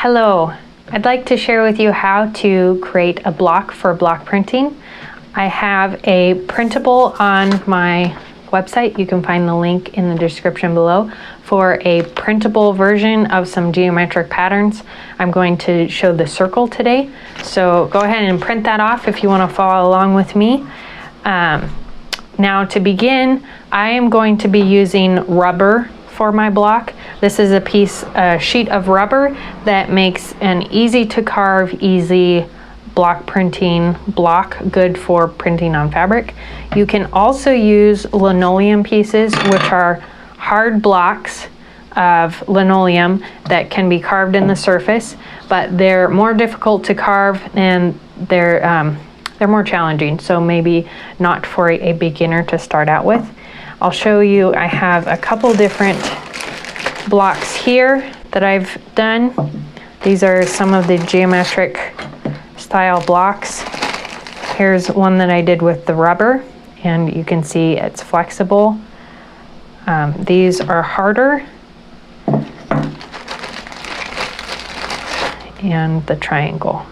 Hello, I'd like to share with you how to create a block for block printing. I have a printable on my website. You can find the link in the description below for a printable version of some geometric patterns. I'm going to show the circle today, so go ahead and print that off if you want to follow along with me. Now to begin, I am going to be using rubber for my block. This is a sheet of rubber that makes an easy to carve, easy block printing block, good for printing on fabric. You can also use linoleum pieces, which are hard blocks of linoleum that can be carved in the surface, but they're more difficult to carve and they're more challenging, so maybe not for a beginner to start out with. I'll show you, I have a couple different blocks here that I've done. These are some of the geometric style blocks. Here's one that I did with the rubber, and you can see it's flexible. These are harder, and the triangle.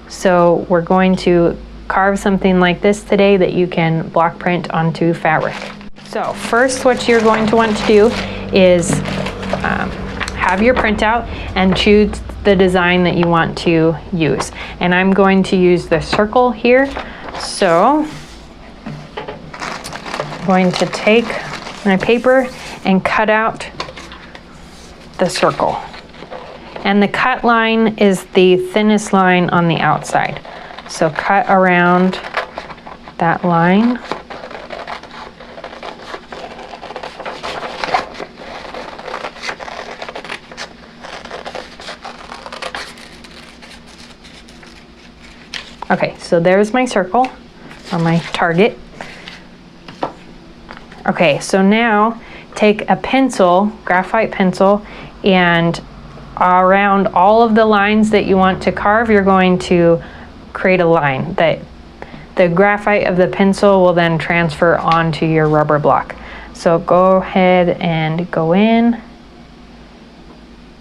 So we're going to carve something like this today that you can block print onto fabric. So first, what you're going to want to do is have your printout and choose the design that you want to use. And I'm going to use the circle here. So I'm going to take my paper and cut out the circle. And the cut line is the thinnest line on the outside. So cut around that line. Okay, so there's my circle on my target. Okay, so now take a pencil, graphite pencil, and around all of the lines that you want to carve, you're going to create a line that the graphite of the pencil will then transfer onto your rubber block. So go ahead and go in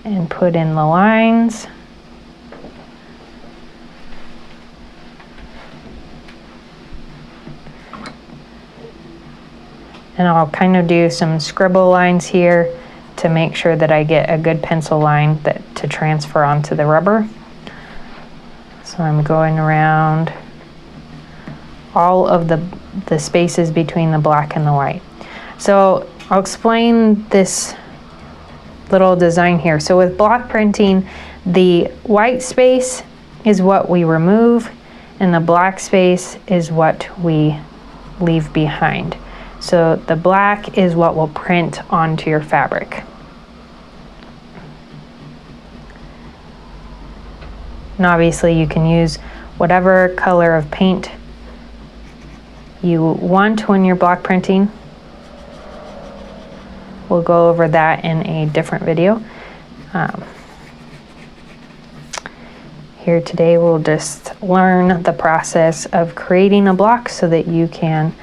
and put in the lines. And I'll kind of do some scribble lines here to make sure that I get a good pencil line to transfer onto the rubber. So I'm going around all of the spaces between the black and the white. So I'll explain this little design here. So with block printing, the white space is what we remove and the black space is what we leave behind. So the black is what will print onto your fabric. And obviously you can use whatever color of paint you want when you're block printing. We'll go over that in a different video. Here today we'll just learn the process of creating a block so that you can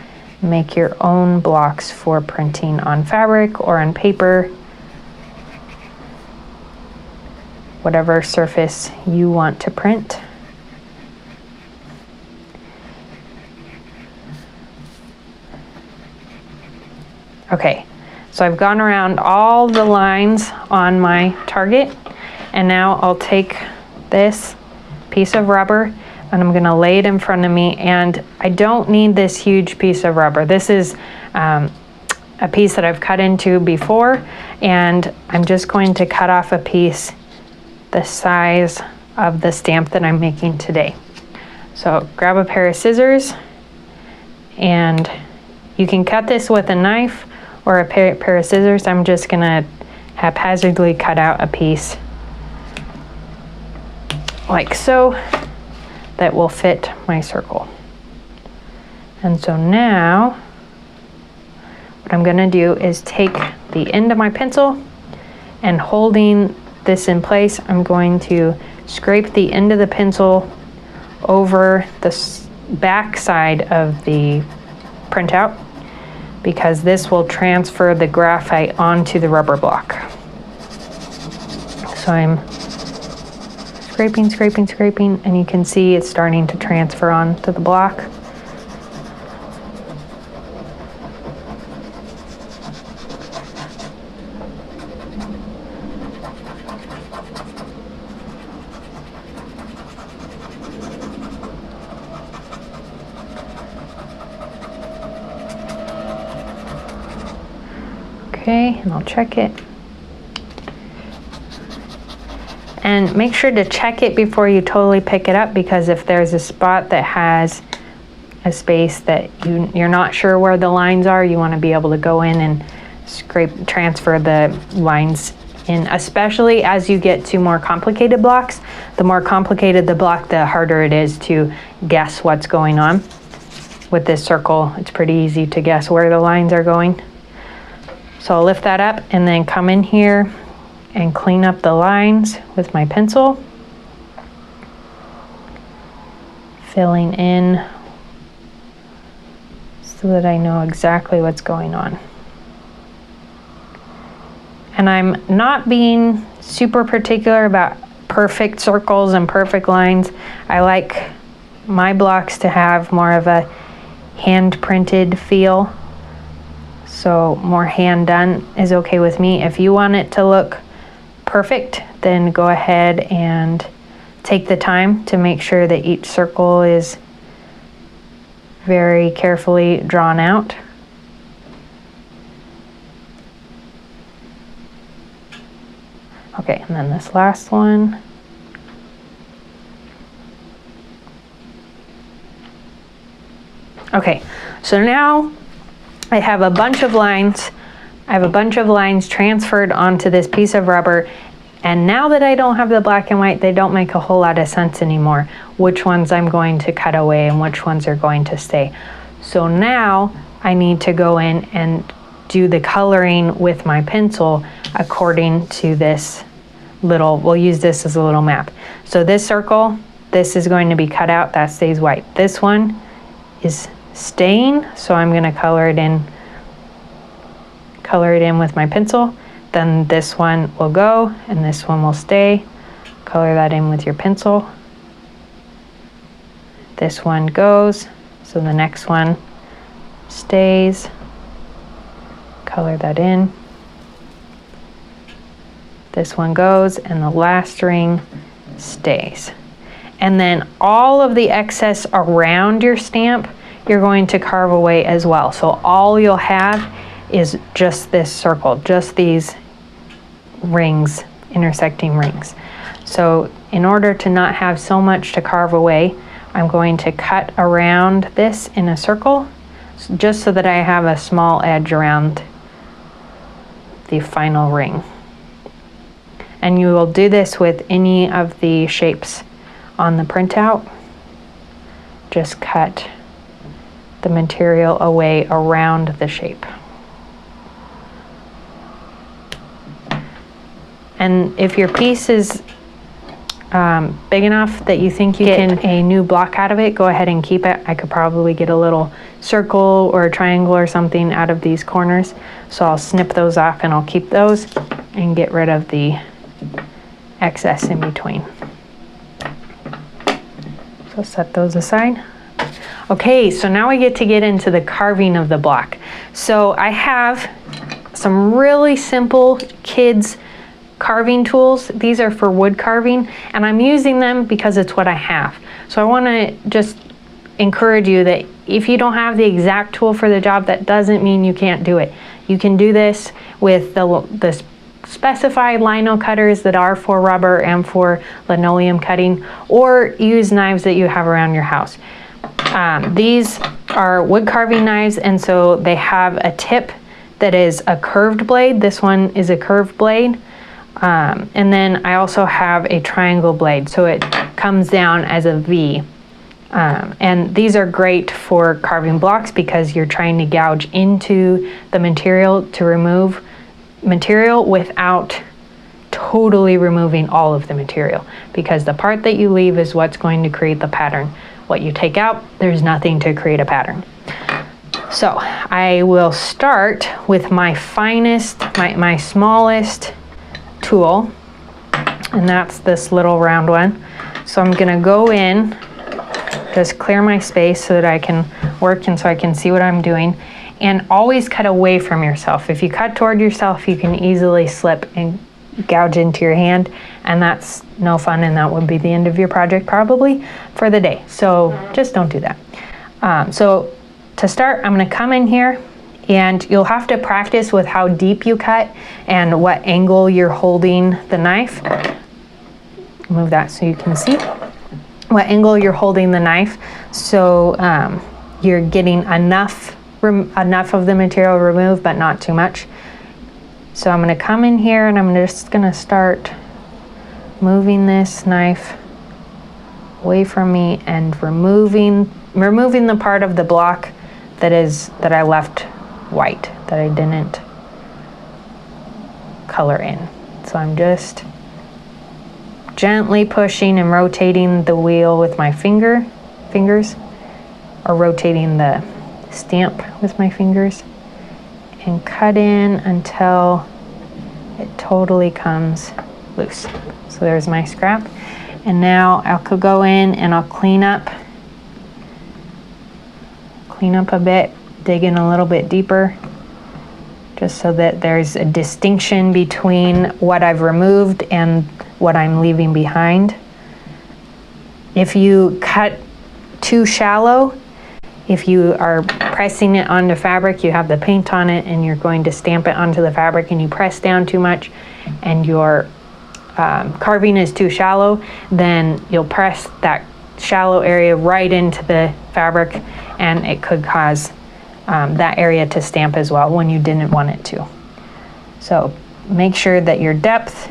make your own blocks for printing on fabric or on paper, whatever surface you want to print. Okay, so I've gone around all the lines on my target, and now I'll take this piece of rubber and I'm gonna lay it in front of me, and I don't need this huge piece of rubber. This is a piece that I've cut into before, and I'm just going to cut off a piece the size of the stamp that I'm making today. So grab a pair of scissors, and you can cut this with a knife or a pair of scissors. I'm just gonna haphazardly cut out a piece like so that will fit my circle. And so now what I'm gonna do is take the end of my pencil, and holding this in place, I'm going to scrape the end of the pencil over the back side of the printout, because this will transfer the graphite onto the rubber block. So I'm scraping, scraping, scraping, and you can see it's starting to transfer onto the block. Okay, and I'll check it. And make sure to check it before you totally pick it up, because if there's a spot that has a space that you're not sure where the lines are, you want to be able to go in and transfer the lines in, especially as you get to more complicated blocks. The more complicated the block, the harder it is to guess what's going on. With this circle, it's pretty easy to guess where the lines are going. So I'll lift that up and then come in here and clean up the lines with my pencil, filling in so that I know exactly what's going on. And I'm not being super particular about perfect circles and perfect lines. I like my blocks to have more of a hand printed feel. So more hand done is okay with me. If you want it to look perfect, then go ahead and take the time to make sure that each circle is very carefully drawn out. Okay, and then this last one. Okay, so now I have a bunch of lines. I have a bunch of lines transferred onto this piece of rubber, and now that I don't have the black and white, they don't make a whole lot of sense anymore, which ones I'm going to cut away and which ones are going to stay. So now I need to go in and do the coloring with my pencil according to this little, we'll use this as a little map. So this circle, this is going to be cut out, that stays white. This one is staying, so I'm going to color it in with my pencil. Then this one will go and this one will stay. Color that in with your pencil. This one goes, so the next one stays. Color that in. This one goes and the last ring stays. And then all of the excess around your stamp you're going to carve away as well. So all you'll have is just this circle, just these rings, intersecting rings. So in order to not have so much to carve away, I'm going to cut around this in a circle, just so that I have a small edge around the final ring. And you will do this with any of the shapes on the printout. Just cut the material away around the shape. And if your piece is big enough that you think you can get a new block out of it, go ahead and keep it. I could probably get a little circle or a triangle or something out of these corners. So I'll snip those off and I'll keep those and get rid of the excess in between. So set those aside. Okay, so now we get into the carving of the block. So I have some really simple kids carving tools. These are for wood carving, and I'm using them because it's what I have. So I want to just encourage you that if you don't have the exact tool for the job, that doesn't mean you can't do it. You can do this with the specified lino cutters that are for rubber and for linoleum cutting, or use knives that you have around your house. These are wood carving knives, and so they have a tip that is a curved blade. This one is a curved blade. And then I also have a triangle blade, so it comes down as a V. And these are great for carving blocks because you're trying to gouge into the material to remove material without totally removing all of the material, because the part that you leave is what's going to create the pattern. What you take out, there's nothing to create a pattern. So I will start with my finest, my smallest tool, and that's this little round one. So I'm gonna go in, just clear my space so that I can work and so I can see what I'm doing. And always cut away from yourself. If you cut toward yourself, you can easily slip and gouge into your hand, and that's no fun, and that would be the end of your project probably for the day. So just don't do that. So to start, I'm gonna come in here, and you'll have to practice with how deep you cut and what angle you're holding the knife. Move that so you can see what angle you're holding the knife, so you're getting enough of the material removed, but not too much. So I'm going to come in here, and I'm just going to start moving this knife away from me and removing the part of the block that I left white, that I didn't color in. So I'm just gently pushing and rotating the wheel with my fingers, or rotating the stamp with my fingers, and cut in until it totally comes loose. So there's my scrap. And now I'll go in and I'll clean up a bit, dig in a little bit deeper, just so that there's a distinction between what I've removed and what I'm leaving behind. If you cut too shallow, if you are pressing it onto fabric, you have the paint on it and you're going to stamp it onto the fabric, and you press down too much and your carving is too shallow, then you'll press that shallow area right into the fabric, and it could cause that area to stamp as well when you didn't want it to. So make sure that your depth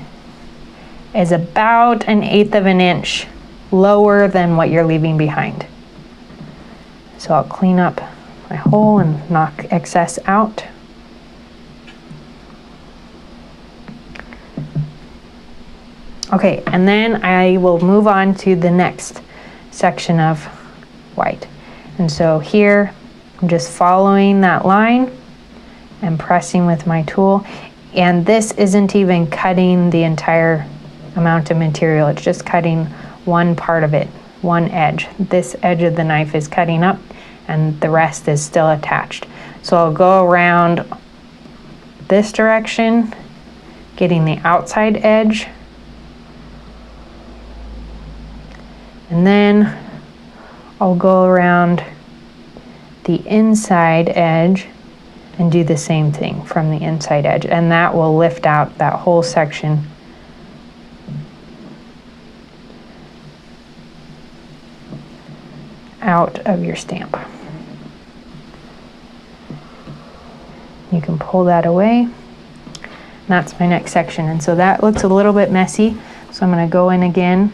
is about 1/8 of an inch lower than what you're leaving behind. So I'll clean up my hole and knock excess out. Okay, and then I will move on to the next section of white. And so here, I'm just following that line and pressing with my tool. And this isn't even cutting the entire amount of material, it's just cutting one part of it, one edge. This edge of the knife is cutting up, and the rest is still attached. So I'll go around this direction, getting the outside edge, and then I'll go around the inside edge and do the same thing from the inside edge, and that will lift out that whole section out of your stamp. You can pull that away. That's my next section, and so that looks a little bit messy, so I'm going to go in again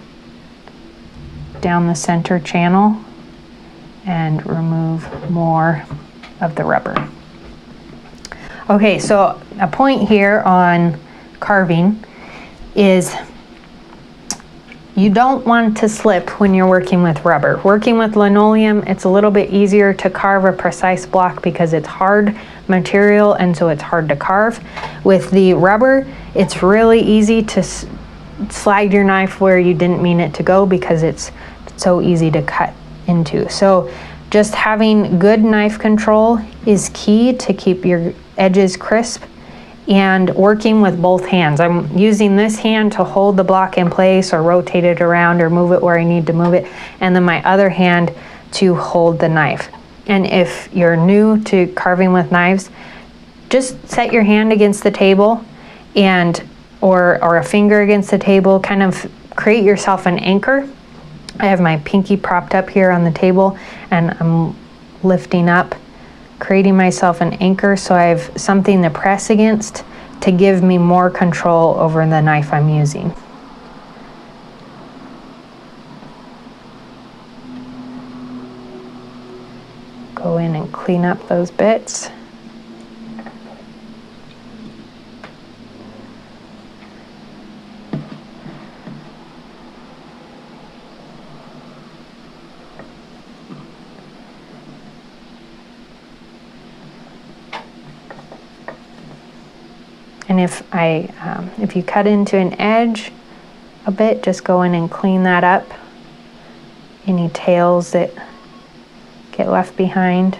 down the center channel and remove more of the rubber. Okay, so a point here on carving is you don't want to slip when you're working with rubber. Working with linoleum, it's a little bit easier to carve a precise block because it's hard material, and so it's hard to carve. With the rubber, it's really easy to slide your knife where you didn't mean it to go because it's so easy to cut into. So just having good knife control is key to keep your edges crisp, and working with both hands. I'm using this hand to hold the block in place or rotate it around or move it where I need to move it, and then my other hand to hold the knife. And if you're new to carving with knives, just set your hand against the table and or a finger against the table, kind of create yourself an anchor. I have my pinky propped up here on the table, and I'm lifting up, creating myself an anchor so I have something to press against to give me more control over the knife I'm using. Go in and clean up those bits. And if you cut into an edge, a bit, just go in and clean that up. Any tails that get left behind.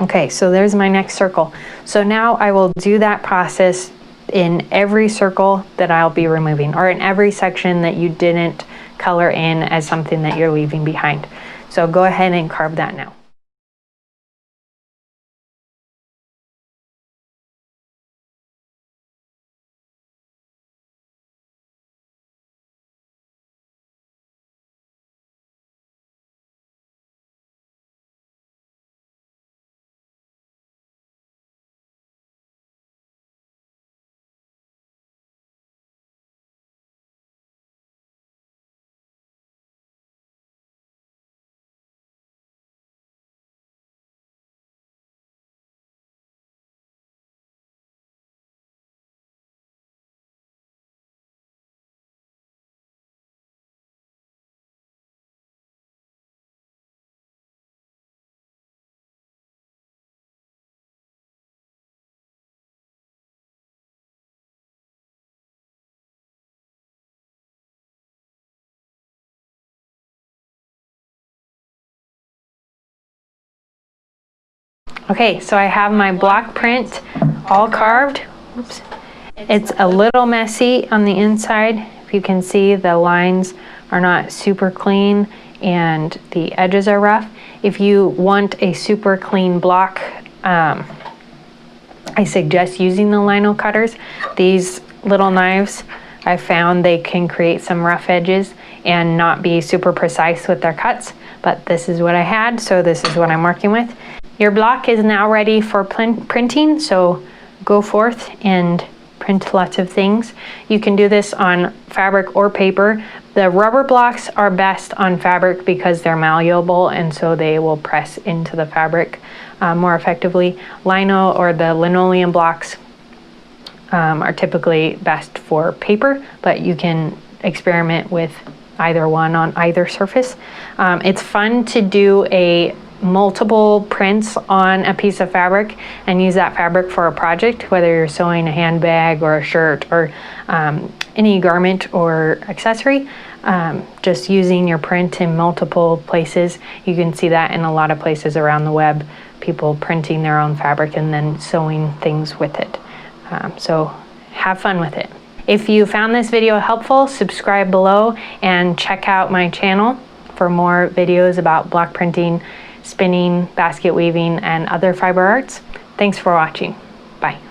Okay, so there's my next circle. So now I will do that process in every circle that I'll be removing, or in every section that you didn't color in as something that you're leaving behind. So go ahead and carve that now. Okay, so I have my block print all carved. Oops. It's a little messy on the inside. If you can see, the lines are not super clean and the edges are rough. If you want a super clean block, I suggest using the lino cutters. These little knives, I found they can create some rough edges and not be super precise with their cuts, but this is what I had, so this is what I'm working with. Your block is now ready for printing, so go forth and print lots of things. You can do this on fabric or paper. The rubber blocks are best on fabric because they're malleable, and so they will press into the fabric more effectively. Lino or the linoleum blocks are typically best for paper, but you can experiment with either one on either surface. It's fun to do multiple prints on a piece of fabric and use that fabric for a project, whether you're sewing a handbag or a shirt or any garment or accessory. Just using your print in multiple places. You can see that in a lot of places around the web, people printing their own fabric and then sewing things with it. So have fun with it. If you found this video helpful, subscribe below and check out my channel for more videos about block printing, spinning, basket weaving, and other fiber arts. Thanks for watching. Bye.